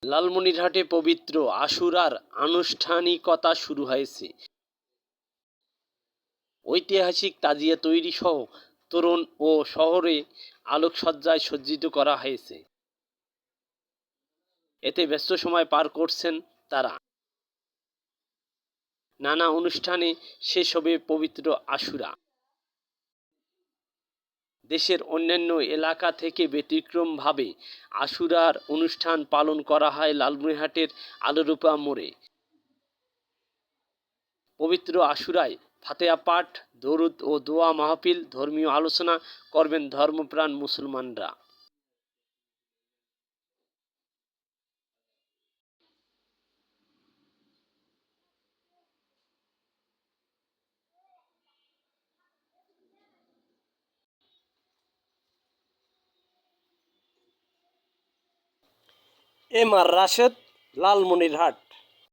লালমনিরহাটে পবিত্র আশুরার আনুষ্ঠানিকতা শুরু হয়েছে। ঐতিহাসিক তাজিয়া তৈরি সহ তোরণ ও শহরে আলোকসজ্জায় সজ্জিত করা হয়েছে। এতে ব্যস্ত সময় পার করছেন তারা। নানা অনুষ্ঠানে শেষ হবে পবিত্র আশুরা। দেশের অন্যান্য এলাকা থেকে ব্যতিক্রমভাবে আশুরার অনুষ্ঠান পালন করা হয় লালমনিরহাটের আলোরূপা মোড়ে। পবিত্র আশুরায় ফাতেহা পাঠ, দরুদ ও দোয়া মাহফিল, ধর্মীয় আলোচনা করবেন ধর্মপ্রাণ মুসলমানরা। M R Rashed, Lalmonirhat.